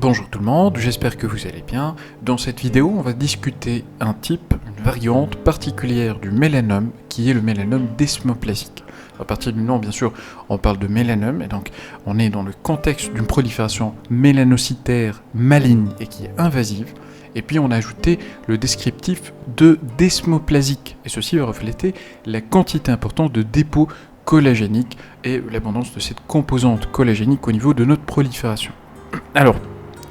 Bonjour tout le monde, j'espère que vous allez bien. Dans cette vidéo, on va discuter un type, une variante particulière du mélanome, qui est le mélanome desmoplasique. À partir du nom, bien sûr, on parle de mélanome, et donc on est dans le contexte d'une prolifération mélanocytaire maligne et qui est invasive. Et puis on a ajouté le descriptif de desmoplasique, et ceci va refléter la quantité importante de dépôts collagéniques et l'abondance de cette composante collagénique au niveau de notre prolifération. Alors,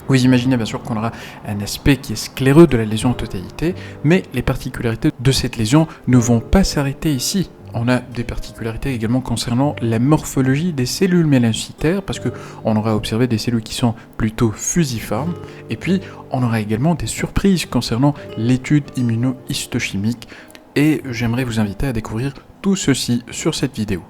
vous imaginez bien sûr qu'on aura un aspect qui est scléreux de la lésion en totalité, mais les particularités de cette lésion ne vont pas s'arrêter ici. On a des particularités également concernant la morphologie des cellules mélanocytaires, parce qu'on aura observé des cellules qui sont plutôt fusiformes, et puis on aura également des surprises concernant l'étude immunohistochimique, et j'aimerais vous inviter à découvrir tout ceci sur cette vidéo.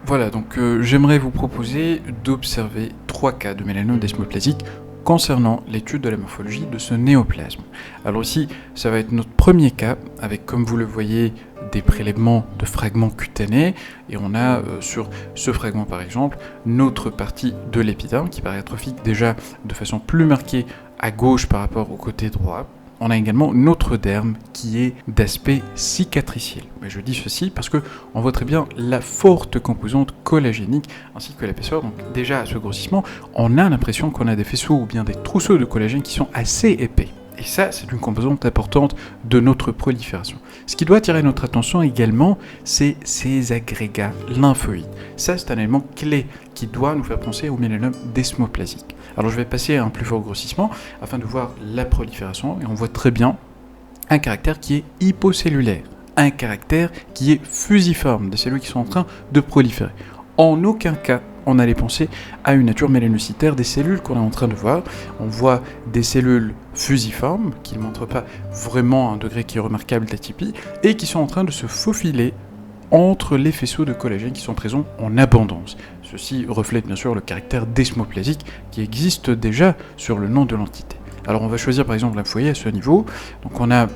Voilà, donc j'aimerais vous proposer d'observer 3 cas de mélanome desmoplasique concernant l'étude de la morphologie de ce néoplasme. Alors ici, ça va être notre premier cas, avec, comme vous le voyez, des prélèvements de fragments cutanés, et on a sur ce fragment par exemple, notre partie de l'épiderme qui paraît atrophique déjà de façon plus marquée à gauche par rapport au côté droit. On a également notre derme qui est d'aspect cicatriciel. Mais je dis ceci parce qu'on voit très bien la forte composante collagénique ainsi que l'épaisseur. Donc déjà à ce grossissement, on a l'impression qu'on a des faisceaux ou bien des trousseaux de collagène qui sont assez épais. Et ça, c'est une composante importante de notre prolifération. Ce qui doit attirer notre attention également, c'est ces agrégats lymphoïdes. Ça, c'est un élément clé qui doit nous faire penser au mélanome desmoplasique. Alors je vais passer à un plus fort grossissement afin de voir la prolifération, et on voit très bien un caractère qui est hypocellulaire, un caractère qui est fusiforme, des cellules qui sont en train de proliférer. En aucun cas, on allait penser à une nature mélanocytaire des cellules qu'on est en train de voir. On voit des cellules fusiformes qui ne montrent pas vraiment un degré qui est remarquable d'atypie et qui sont en train de se faufiler entre les faisceaux de collagène qui sont présents en abondance. Ceci reflète bien sûr le caractère desmoplasique qui existe déjà sur le nom de l'entité. Alors on va choisir par exemple un foyer à ce niveau. Donc on a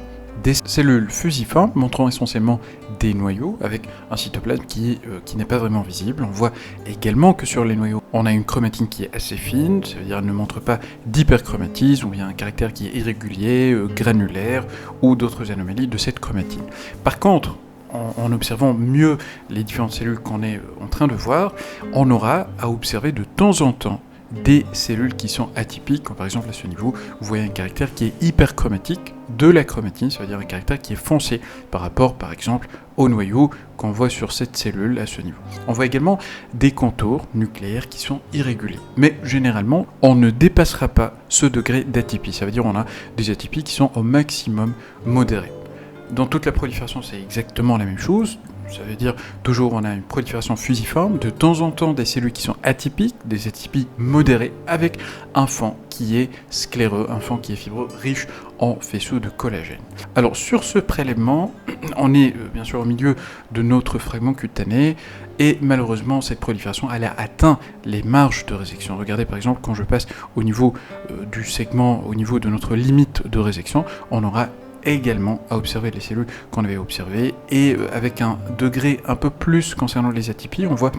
des cellules fusiformes montrant essentiellement des noyaux avec un cytoplasme qui n'est pas vraiment visible. On voit également que sur les noyaux, on a une chromatine qui est assez fine, ça veut dire qu'elle ne montre pas d'hyperchromatisme ou bien un caractère qui est irrégulier, granulaire ou d'autres anomalies de cette chromatine. Par contre, en observant mieux les différentes cellules qu'on est en train de voir, on aura à observer de temps en temps des cellules qui sont atypiques, comme par exemple à ce niveau, vous voyez un caractère qui est hyperchromatique de la chromatine, ça veut dire un caractère qui est foncé par rapport par exemple au noyau qu'on voit sur cette cellule à ce niveau. On voit également des contours nucléaires qui sont irréguliers, mais généralement on ne dépassera pas ce degré d'atypie, ça veut dire on a des atypies qui sont au maximum modérées. Dans toute la prolifération, c'est exactement la même chose. Ça veut dire toujours on a une prolifération fusiforme, de temps en temps des cellules qui sont atypiques, des atypies modérées, avec un fond qui est scléreux, un fond qui est fibreux, riche en faisceaux de collagène. Alors sur ce prélèvement, on est bien sûr au milieu de notre fragment cutané, et malheureusement cette prolifération elle a atteint les marges de résection. Regardez par exemple quand je passe au niveau du segment, au niveau de notre limite de résection, on aura également à observer les cellules qu'on avait observées, et avec un degré un peu plus concernant les atypies, on voit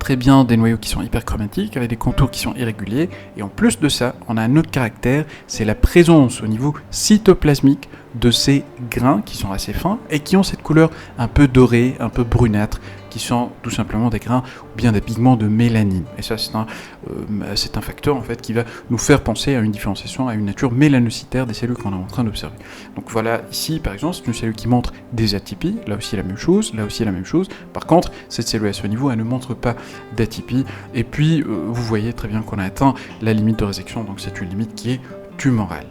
très bien des noyaux qui sont hyperchromatiques, avec des contours qui sont irréguliers, et en plus de ça, on a un autre caractère, c'est la présence au niveau cytoplasmique de ces grains qui sont assez fins, et qui ont cette couleur un peu dorée, un peu brunâtre, qui sont tout simplement des grains ou bien des pigments de mélanine. Et ça, c'est un facteur en fait qui va nous faire penser à une différenciation, à une nature mélanocytaire des cellules qu'on est en train d'observer. Donc voilà, ici par exemple, c'est une cellule qui montre des atypies, là aussi la même chose, là aussi la même chose. Par contre, cette cellule à ce niveau, elle ne montre pas d'atypie. Et puis, vous voyez très bien qu'on a atteint la limite de résection, donc c'est une limite qui est tumorale.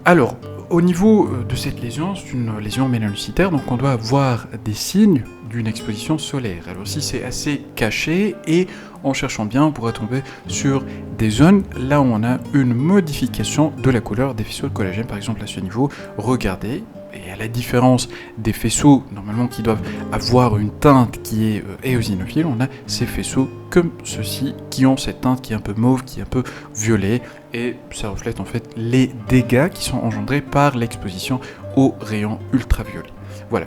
Alors, au niveau de cette lésion, c'est une lésion mélanocytaire, donc on doit avoir des signes d'une exposition solaire. Alors si c'est assez caché, et en cherchant bien, on pourra tomber sur des zones là où on a une modification de la couleur des faisceaux de collagène, par exemple à ce niveau, regardez, et à la différence des faisceaux normalement qui doivent avoir une teinte qui est éosinophile, on a ces faisceaux comme ceci qui ont cette teinte qui est un peu mauve, qui est un peu violet, et ça reflète en fait les dégâts qui sont engendrés par l'exposition aux rayons ultraviolets. Voilà.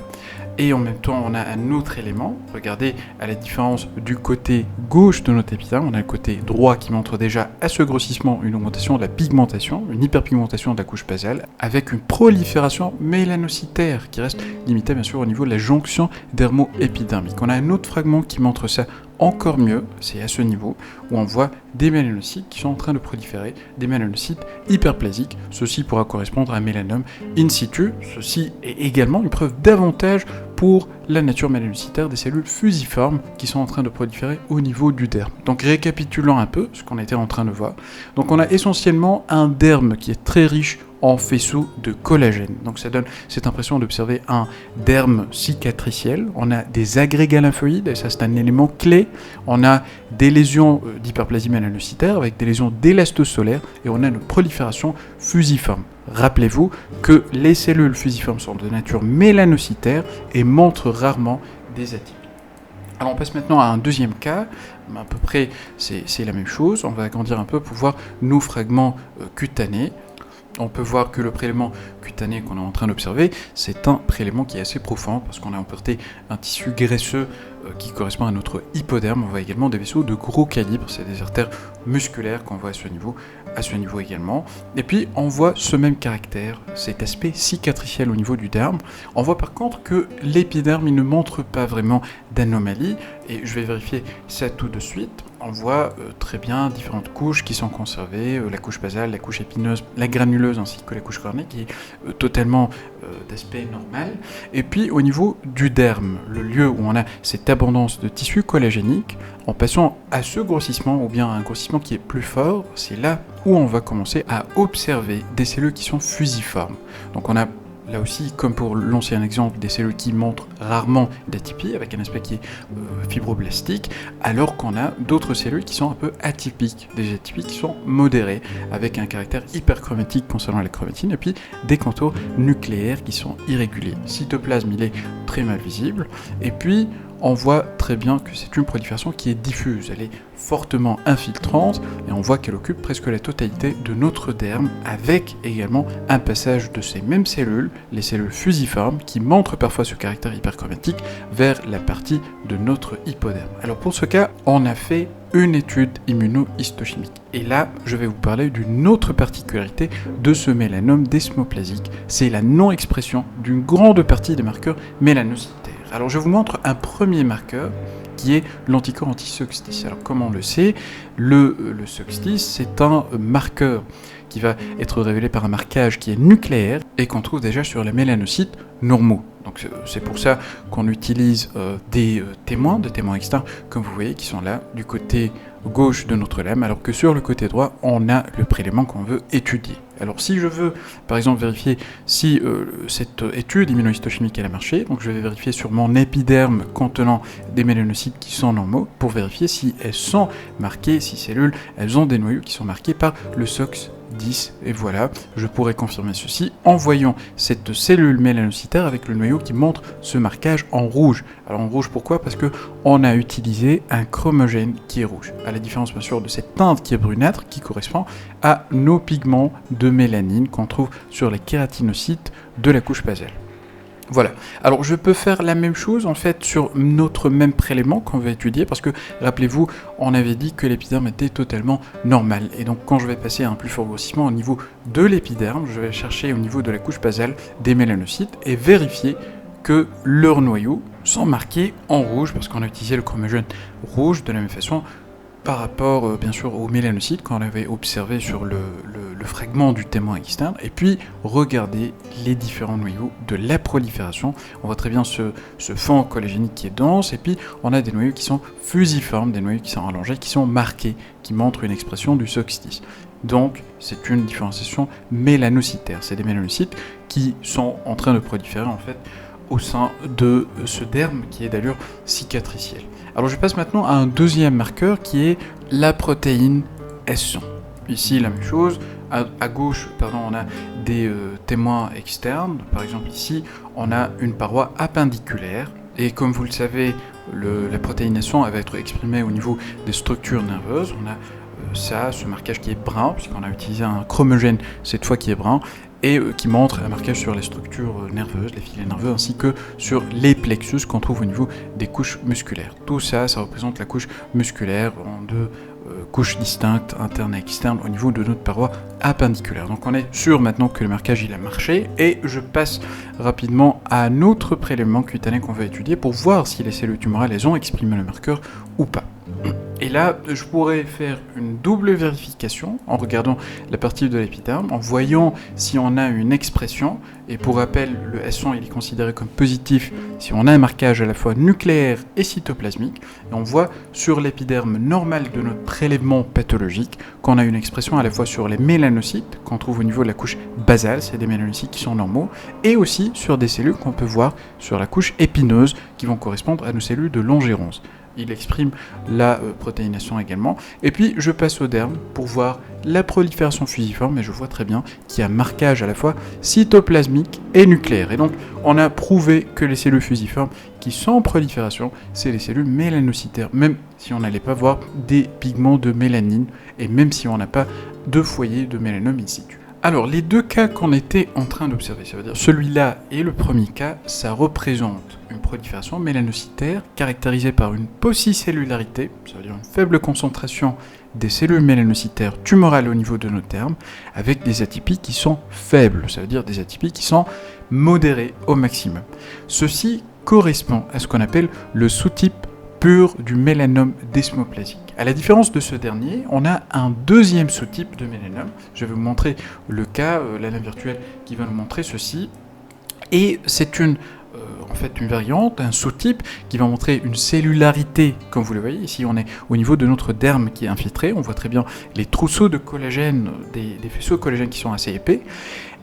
et en même temps on a un autre élément. Regardez, à la différence du côté gauche de notre épiderme, on a le côté droit qui montre déjà à ce grossissement une augmentation de la pigmentation, une hyperpigmentation de la couche basale, avec une prolifération mélanocytaire qui reste limitée bien sûr au niveau de la jonction dermo-épidermique. On a un autre fragment qui montre ça encore mieux, c'est à ce niveau, où on voit des mélanocytes qui sont en train de proliférer, des mélanocytes hyperplasiques. Ceci pourra correspondre à un mélanome in situ. Ceci est également une preuve davantage pour la nature mélanocytaire des cellules fusiformes qui sont en train de proliférer au niveau du derme. Donc récapitulant un peu ce qu'on était en train de voir, donc on a essentiellement un derme qui est très riche en faisceaux de collagène. Donc ça donne cette impression d'observer un derme cicatriciel. On a des agrégats lymphoïdes, et ça c'est un élément clé. On a des lésions d'hyperplasie mélanocytaire avec des lésions d'élastosolaire, et on a une prolifération fusiforme. Rappelez-vous que les cellules fusiformes sont de nature mélanocytaire et montrent rarement des atypies. Alors on passe maintenant à un deuxième cas, à peu près c'est la même chose. On va agrandir un peu pour voir nos fragments cutanés. On peut voir que le prélèvement cutané qu'on est en train d'observer, c'est un prélèvement qui est assez profond parce qu'on a emporté un tissu graisseux qui correspond à notre hypoderme. On voit également des vaisseaux de gros calibre, c'est des artères musculaires qu'on voit à ce niveau également. Et puis on voit ce même caractère, cet aspect cicatriciel au niveau du derme. On voit par contre que l'épiderme il ne montre pas vraiment d'anomalie, et je vais vérifier ça tout de suite. On voit très bien différentes couches qui sont conservées, la couche basale, la couche épineuse, la granuleuse ainsi que la couche cornée qui est totalement d'aspect normal. Et puis au niveau du derme, le lieu où on a cette abondance de tissu collagénique, en passant à ce grossissement ou bien à un grossissement qui est plus fort, c'est là où on va commencer à observer des cellules qui sont fusiformes. Donc on a là aussi, comme pour l'ancien exemple, des cellules qui montrent rarement d'atypie, avec un aspect qui est fibroblastique, alors qu'on a d'autres cellules qui sont un peu atypiques, des atypies qui sont modérées, avec un caractère hyperchromatique concernant la chromatine, et puis des contours nucléaires qui sont irréguliers. Le cytoplasme, il est très mal visible, et puis on voit très bien que c'est une prolifération qui est diffuse, elle est fortement infiltrante, et on voit qu'elle occupe presque la totalité de notre derme, avec également un passage de ces mêmes cellules, les cellules fusiformes, qui montrent parfois ce caractère hyperchromatique vers la partie de notre hypoderme. Alors pour ce cas, on a fait une étude immunohistochimique. Et là, je vais vous parler d'une autre particularité de ce mélanome desmoplasique, c'est la non-expression d'une grande partie des marqueurs mélanocytaires. Alors je vous montre un premier marqueur qui est l'anticorps anti-Soxtis. Alors comme on le sait, le Soxtis c'est un marqueur qui va être révélé par un marquage qui est nucléaire et qu'on trouve déjà sur les mélanocytes normaux. Donc c'est pour ça qu'on utilise des témoins externes, comme vous voyez, qui sont là du côté gauche de notre lame, alors que sur le côté droit, on a le prélèvement qu'on veut étudier. Alors si je veux, par exemple, vérifier si cette étude immunohistochimique elle a marché, donc je vais vérifier sur mon épiderme contenant des mélanocytes qui sont normaux, pour vérifier si elles sont marquées, si cellules, elles ont des noyaux qui sont marqués par le SOX10, et voilà, je pourrais confirmer ceci en voyant cette cellule mélanocytaire avec le noyau qui montre ce marquage en rouge. Alors en rouge pourquoi ? Parce que on a utilisé un chromogène qui est rouge, à la différence bien sûr de cette teinte qui est brunâtre, qui correspond à nos pigments de mélanine qu'on trouve sur les kératinocytes de la couche basale. Voilà, alors je peux faire la même chose en fait sur notre même prélèvement qu'on va étudier, parce que rappelez-vous, on avait dit que l'épiderme était totalement normal, et donc quand je vais passer à un plus fort grossissement au niveau de l'épiderme, je vais chercher au niveau de la couche basale des mélanocytes et vérifier que leurs noyaux sont marqués en rouge, parce qu'on a utilisé le chromogène rouge de la même façon par rapport bien sûr aux mélanocytes qu'on avait observé sur le fragment du témoin externe, et puis regarder les différents noyaux de la prolifération. On voit très bien ce fond collagénique qui est dense, et puis on a des noyaux qui sont fusiformes, des noyaux qui sont allongés, qui sont marqués, qui montrent une expression du SOX10. Donc c'est une différenciation mélanocytaire, c'est des mélanocytes qui sont en train de proliférer en fait au sein de ce derme qui est d'allure cicatricielle. Alors je passe maintenant à un deuxième marqueur qui est la protéine S100. Ici la même chose, à gauche on a des témoins externes, par exemple ici on a une paroi appendiculaire, et comme vous le savez, la protéine S100 elle va être exprimée au niveau des structures nerveuses. On a ce marquage qui est brun, puisqu'on a utilisé un chromogène cette fois qui est brun, et qui montre un marquage sur les structures nerveuses, les filets nerveux, ainsi que sur les plexus qu'on trouve au niveau des couches musculaires. Tout ça, ça représente la couche musculaire en deux couches distinctes, internes et externes, au niveau de notre paroi appendiculaire. Donc on est sûr maintenant que le marquage il a marché, et je passe rapidement à un autre prélèvement cutané qu'on va étudier pour voir si les cellules tumorales elles ont exprimé le marqueur ou pas. Et là, je pourrais faire une double vérification en regardant la partie de l'épiderme, en voyant si on a une expression, et pour rappel, le S1 il est considéré comme positif si on a un marquage à la fois nucléaire et cytoplasmique, et on voit sur l'épiderme normal de notre prélèvement pathologique qu'on a une expression à la fois sur les mélanocytes, qu'on trouve au niveau de la couche basale, c'est des mélanocytes qui sont normaux, et aussi sur des cellules qu'on peut voir sur la couche épineuse, qui vont correspondre à nos cellules de Langerhans. Il exprime la protéination également. Et puis je passe au derme pour voir la prolifération fusiforme, et je vois très bien qu'il y a un marquage à la fois cytoplasmique et nucléaire. Et donc on a prouvé que les cellules fusiformes qui sont en prolifération, c'est les cellules mélanocytaires, même si on n'allait pas voir des pigments de mélanine, et même si on n'a pas de foyer de mélanome in situ. Alors, les deux cas qu'on était en train d'observer, ça veut dire celui-là et le premier cas, ça représente une prolifération mélanocytaire caractérisée par une paucicellularité, ça veut dire une faible concentration des cellules mélanocytaires tumorales au niveau de nos termes, avec des atypies qui sont faibles, ça veut dire des atypies qui sont modérées au maximum. Ceci correspond à ce qu'on appelle le sous-type pur du mélanome desmoplasique. À la différence de ce dernier, on a un deuxième sous-type de mélanome. Je vais vous montrer le cas, la lame virtuelle qui va nous montrer ceci. Et c'est une variante, un sous-type qui va montrer une cellularité, comme vous le voyez. Ici, on est au niveau de notre derme qui est infiltré. On voit très bien les trousseaux de collagène, des faisceaux de collagène qui sont assez épais.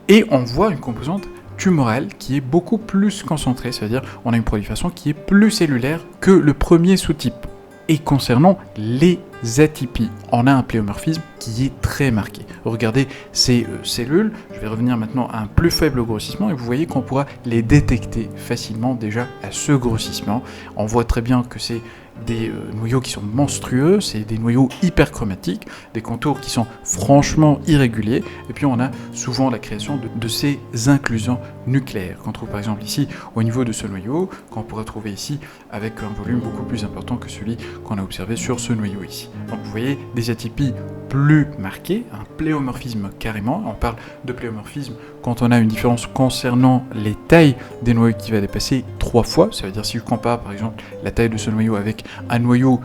Et on voit une composante tumorale qui est beaucoup plus concentrée, c'est-à-dire on a une prolifération qui est plus cellulaire que le premier sous-type. Et concernant les atypies, on a un pléomorphisme qui est très marqué. Regardez ces cellules, je vais revenir maintenant à un plus faible grossissement, et vous voyez qu'on pourra les détecter facilement déjà à ce grossissement. On voit très bien que c'est des noyaux qui sont monstrueux, c'est des noyaux hyperchromatiques, des contours qui sont franchement irréguliers, et puis on a souvent la création de ces inclusions nucléaires, qu'on trouve par exemple ici au niveau de ce noyau, qu'on pourrait trouver ici avec un volume beaucoup plus important que celui qu'on a observé sur ce noyau ici. Donc vous voyez des atypies plus marquées, un pléomorphisme carrément. On parle de pléomorphisme quand on a une différence concernant les tailles des noyaux qui va dépasser 3 fois, ça veut dire si je compare par exemple la taille de ce noyau avec un noyau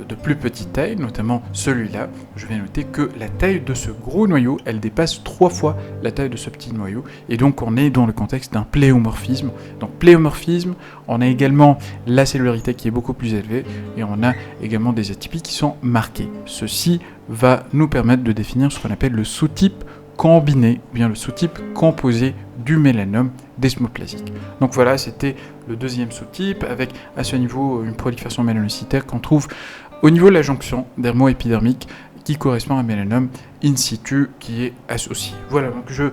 de plus petite taille, notamment celui-là, je vais noter que la taille de ce gros noyau, elle dépasse 3 fois la taille de ce petit noyau, et donc on est dans le contexte d'un pléomorphisme. Donc pléomorphisme, on a également la cellularité qui est beaucoup plus élevée, et on a également des atypies qui sont marquées. Ceci va nous permettre de définir ce qu'on appelle le sous-type combiné, ou bien le sous-type composé du mélanome desmoplasique. Donc voilà, c'était le deuxième sous-type, avec à ce niveau une prolifération mélanocytaire qu'on trouve au niveau de la jonction dermo-épidermique qui correspond à un mélanome in situ qui est associé. Voilà, donc je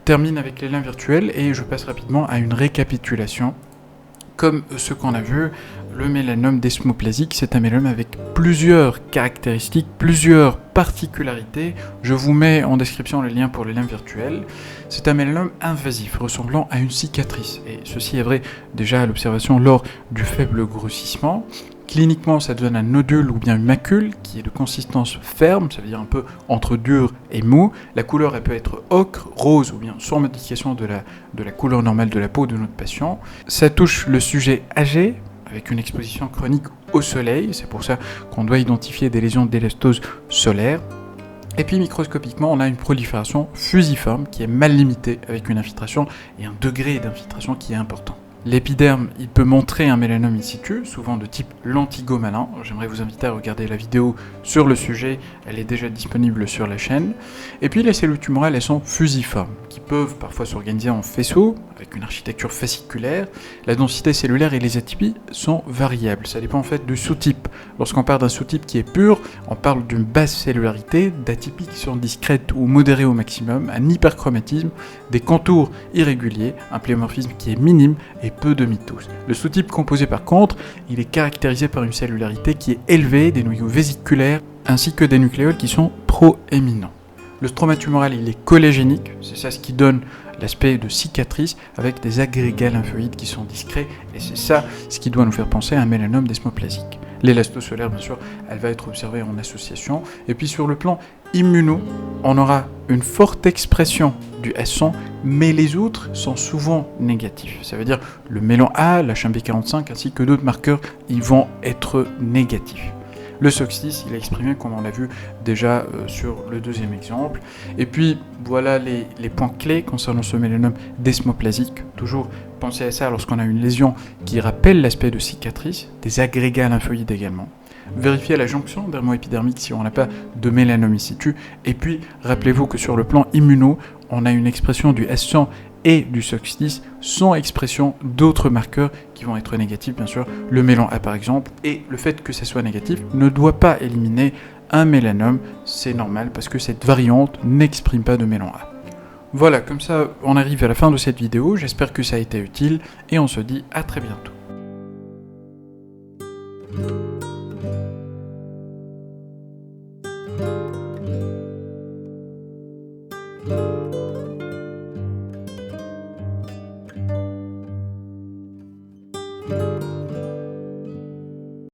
termine avec les liens virtuels et je passe rapidement à une récapitulation. Comme ce qu'on a vu, le mélanome desmoplasique, c'est un mélanome avec plusieurs caractéristiques, plusieurs particularités. Je vous mets en description les liens pour les liens virtuels. C'est un mélanome invasif, ressemblant à une cicatrice. Et ceci est vrai déjà à l'observation lors du faible grossissement. Cliniquement, ça donne un nodule ou bien une macule qui est de consistance ferme, ça veut dire un peu entre dur et mou. La couleur, elle peut être ocre, rose ou bien sans modification de la couleur normale de la peau de notre patient. Ça touche le sujet âgé, avec une exposition chronique au soleil. C'est pour ça qu'on doit identifier des lésions d'élastose solaire. Et puis microscopiquement, on a une prolifération fusiforme qui est mal limitée, avec une infiltration et un degré d'infiltration qui est important. L'épiderme, il peut montrer un mélanome in situ, souvent de type lentigo-malin. J'aimerais vous inviter à regarder la vidéo sur le sujet, elle est déjà disponible sur la chaîne. Et puis les cellules tumorales, elles sont fusiformes, qui peuvent parfois s'organiser en faisceaux, avec une architecture fasciculaire. La densité cellulaire et les atypies sont variables, ça dépend en fait du sous-type. Lorsqu'on parle d'un sous-type qui est pur, on parle d'une basse cellularité, d'atypies qui sont discrètes ou modérées au maximum, un hyperchromatisme, des contours irréguliers, un pléomorphisme qui est minime et peu de mitose. Le sous-type composé par contre, il est caractérisé par une cellularité qui est élevée, des noyaux vésiculaires, ainsi que des nucléoles qui sont proéminents. Le stroma tumoral, il est collagénique, c'est ça ce qui donne l'aspect de cicatrice avec des agrégats lymphoïdes qui sont discrets, et c'est ça ce qui doit nous faire penser à un mélanome desmoplasique. L'élastosolaire, bien sûr, elle va être observée en association. Et puis sur le plan immuno, on aura une forte expression du S100, mais les autres sont souvent négatifs. Ça veut dire le mélan A, la HMB45, ainsi que d'autres marqueurs, ils vont être négatifs. Le SOX6, il est exprimé comme on l'a vu déjà sur le deuxième exemple. Et puis voilà les points clés concernant ce mélanome desmoplasique. Toujours pensez à ça lorsqu'on a une lésion qui rappelle l'aspect de cicatrice, des agrégats lymphoïdes également. Vérifiez la jonction dermo-épidermique si on n'a pas de mélanome in situ. Et puis rappelez-vous que sur le plan immuno, on a une expression du S100 et du SOX10 sans expression d'autres marqueurs qui vont être négatifs, bien sûr, le mélan A par exemple, et le fait que ça soit négatif ne doit pas éliminer un mélanome, c'est normal parce que cette variante n'exprime pas de mélan A. Voilà, comme ça on arrive à la fin de cette vidéo, j'espère que ça a été utile et on se dit à très bientôt.